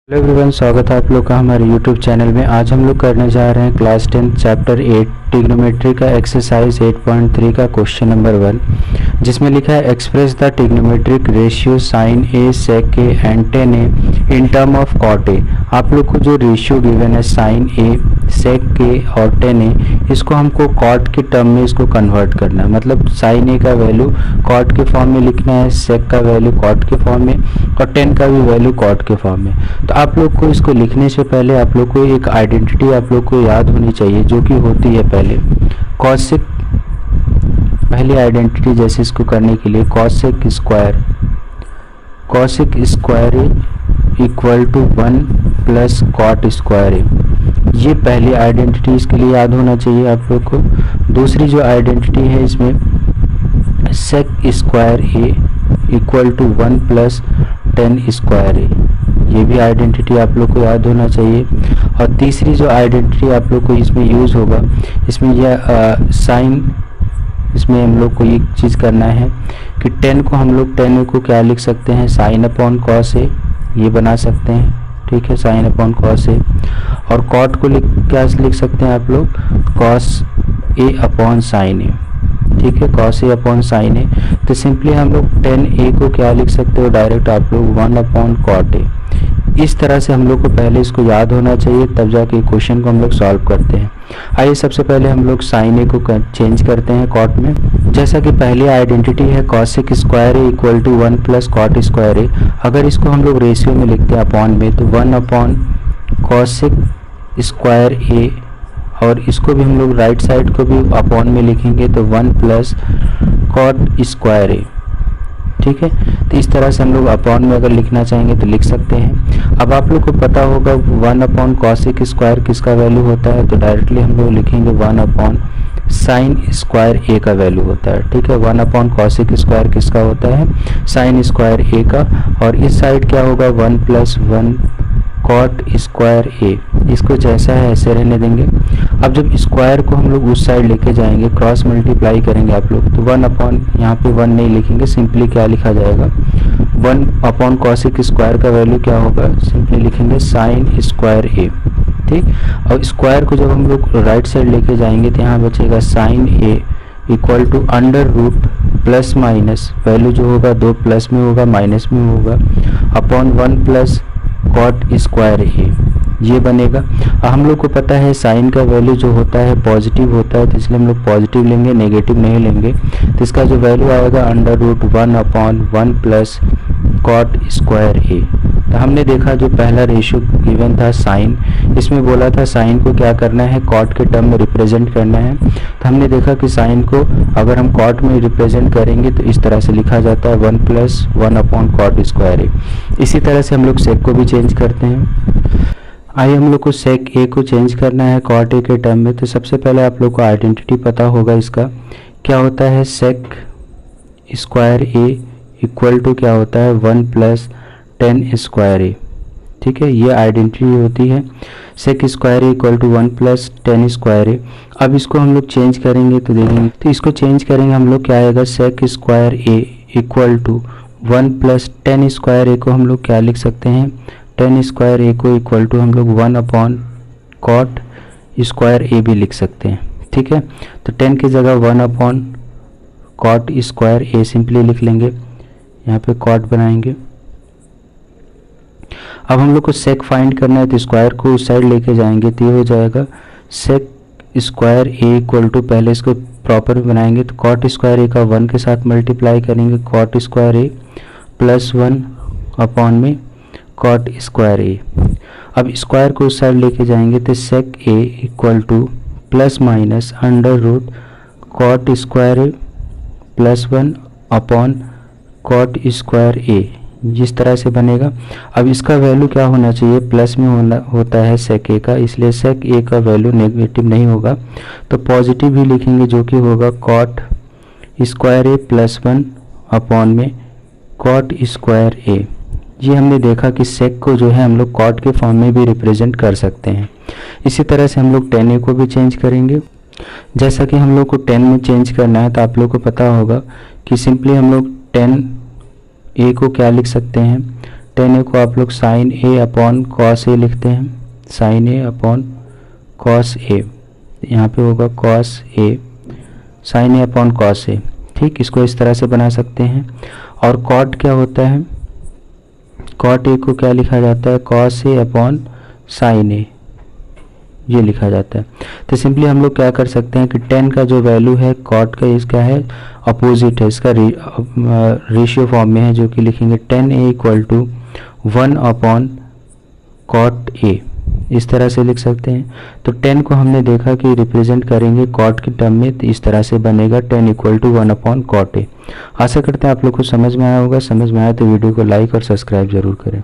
Hello everyone, स्वागत है आप लोग का हमारे यूट्यूब चैनल में। आज हम लोग करने जा रहे हैं क्लास 10 चैप्टर 8 ट्रिग्नोमेट्री का एक्सरसाइज 8.3 का क्वेश्चन नंबर 1, जिसमें लिखा है express the trigonometric ratio sine A sec A and tan A in term of cot A. आप लोग को जो रेशियो गिवन है साइन ए सेक ए और टेन ए, इसको हमको कॉट के टर्म में इसको कन्वर्ट करना है। मतलब साइन ए का वैल्यू कॉट के फॉर्म में लिखना है, सेक का वैल्यू कॉट के फॉर्म में और टेन का भी वैल्यू कॉट के फॉर्म में। तो आप लोग को इसको लिखने से पहले आप लोग को एक आइडेंटिटी आप लोग को याद होनी चाहिए, जो कि होती है पहले कॉसेक। पहली आइडेंटिटी जैसे इसको करने के लिए cosec square equal to 1 plus cot square A. ये पहली आइडेंटिटी इसके लिए याद होना चाहिए आप लोग को। दूसरी जो आइडेंटिटी है इसमें sec square A equal to 1 plus tan square A, ये भी आइडेंटिटी आप लोग को याद होना चाहिए। और तीसरी जो आइडेंटिटी आप लोग को इसमें यूज़ होगा, इसमें यह साइन, इसमें हम लोग को एक चीज़ करना है कि टेन को हम लोग टेन को क्या लिख सकते हैं, साइन अपॉन कॉस ए, ये बना सकते हैं। ठीक है, साइन अपॉन कॉस ए। और कॉट को क्या लिख सकते हैं आप लोग, कॉस ए अपॉन साइन ए। ठीक है, कॉस ए अपॉन साइन ए। तो सिंपली हम लोग टेन ए को क्या लिख सकते हो, डायरेक्ट आप लोग 1 अपॉन कॉट ए। इस तरह से हम लोग को पहले इसको याद होना चाहिए, तब जाके क्वेश्चन को हम लोग सॉल्व करते हैं। आइए सबसे पहले हम लोग साइन ए को चेंज करते हैं कॉट में। जैसा कि पहली आइडेंटिटी है cosec square A equal to 1 plus cot square A. अगर इसको हम लोग रेशियो में लिखते हैं अपॉन में, तो 1 अपॉन कॉसेक स्क्वायर ए, और इसको भी हम लोग राइट साइड को भी अपॉन में लिखेंगे तो 1 प्लस कॉट स्क्वायर ए। ठीक है, तो इस तरह से हम लोग अपॉन में अगर लिखना चाहेंगे तो लिख सकते हैं। अब आप लोग को पता होगा 1 अपॉन कॉसेक स्क्वायर किसका वैल्यू होता है, तो डायरेक्टली हम लोग लिखेंगे 1 अपॉन साइन स्क्वायर ए का वैल्यू होता है। ठीक है, 1 अपॉन कॉसेक स्क्वायर किसका होता है, साइन स्क्वायर ए का। और इस साइड क्या होगा, 1 प्लस 1 कॉट स्क्वायर ए। इसको जैसा है ऐसे रहने देंगे। अब जब स्क्वायर को हम लोग उस साइड लेके जाएंगे, क्रॉस मल्टीप्लाई करेंगे आप लोग, तो 1 अपॉन, यहाँ पे 1 नहीं लिखेंगे, सिंपली क्या लिखा जाएगा, 1 अपॉन कॉसेक स्क्वायर का वैल्यू क्या होगा, सिंपली लिखेंगे साइन स्क्वायर ए। ठीक, और स्क्वायर को जब हम लोग राइट साइड लेके जाएंगे तो यहाँ बचेगा sine A equal to under root plus minus, value जो होगा 2 प्लस में होगा माइनस में होगा, upon 1 plus cot square A, ये बनेगा। हम लोग को पता है साइन का वैल्यू जो होता है पॉजिटिव होता है, तो इसलिए हम लोग पॉजिटिव लेंगे, नेगेटिव नहीं लेंगे। तो इसका जो वैल्यू आएगा under root 1 upon 1 plus cot square A. तो हमने देखा जो पहला रेशियो गिवन था साइन, इसमें बोला था साइन को क्या करना है, कॉट के टर्म में रिप्रेजेंट करना है। तो हमने देखा कि साइन को अगर हम कॉट में रिप्रेजेंट करेंगे तो इस तरह से लिखा जाता है 1 प्लस 1 अपॉन कॉट स्क्वायर ए। इसी तरह से हम लोग सेक को भी चेंज करते हैं। आइए हम लोग को सेक ए को चेंज करना है कॉट ए के टर्म में। तो सबसे पहले आप लोग को आइडेंटिटी पता होगा इसका क्या होता है, sec square A equal to क्या होता है, 1 प्लस टेन स्क्वायर ए। ठीक है, ये आइडेंटिटी होती है sec square A equal to 1 plus tan square A. अब इसको हम लोग चेंज करेंगे तो देखेंगे, तो इसको चेंज करेंगे हम लोग, क्या आएगा, sec square A equal to 1 plus tan square A को हम लोग क्या लिख सकते हैं, टेन स्क्वायर ए को इक्वल टू हम लोग 1 अपॉन कॉट स्क्वायर ए भी लिख सकते हैं। ठीक है, तो 10 की जगह 1 upon cot square A simply लिख लेंगे, यहाँ पे कॉट बनाएंगे। अब हम लोग को सेक फाइंड करना है, तो स्क्वायर को उस साइड लेके जाएंगे तो ये हो जाएगा sec square A equal to, पहले इसको प्रॉपर बनाएंगे तो कॉट स्क्वायर ए का 1 के साथ मल्टीप्लाई करेंगे, cot square A plus 1 upon में कॉट स्क्वायर ए। अब स्क्वायर को उस साइड लेके जाएंगे तो sec A equal to plus minus under root cot square A plus 1 upon cot square A, जिस तरह से बनेगा। अब इसका वैल्यू क्या होना चाहिए, प्लस में होता है सेक ए का, इसलिए सेक ए का वैल्यू नेगेटिव नहीं होगा तो पॉजिटिव ही लिखेंगे, जो कि होगा cot square A plus 1 upon में कॉट स्क्वायर ए। ये हमने देखा कि सेक को जो है हम लोग कॉट के फॉर्म में भी रिप्रेजेंट कर सकते हैं। इसी तरह से हम लोग टेन ए को भी चेंज करेंगे। जैसा कि हम लोग को 10 में चेंज करना है, तो आप लोग को पता होगा कि सिंपली हम लोग 10 ए को क्या लिख सकते हैं, टेन ए को आप लोग sign A upon cos A लिखते हैं, sign A upon cos A, यहाँ पे होगा cos A, sign A upon cos A. ठीक, इसको इस तरह से बना सकते हैं। और कॉट क्या होता है, कॉट ए को क्या लिखा जाता है, कॉस ए अपॉन साइन ए, ये लिखा जाता है। तो सिंपली हम लोग क्या कर सकते हैं कि टेन का जो वैल्यू है कॉट का, इसका है अपोजिट है, इसका रेशियो फॉर्म में है, जो कि लिखेंगे tan A equal to 1 upon cot A, इस तरह से लिख सकते हैं। तो 10 को हमने देखा कि रिप्रेजेंट करेंगे कॉट की टर्म में, तो इस तरह से बनेगा 10 equal to 1 upon cot A. आशा करते हैं आप लोग को समझ में आया होगा। समझ में आया तो वीडियो को लाइक और सब्सक्राइब जरूर करें।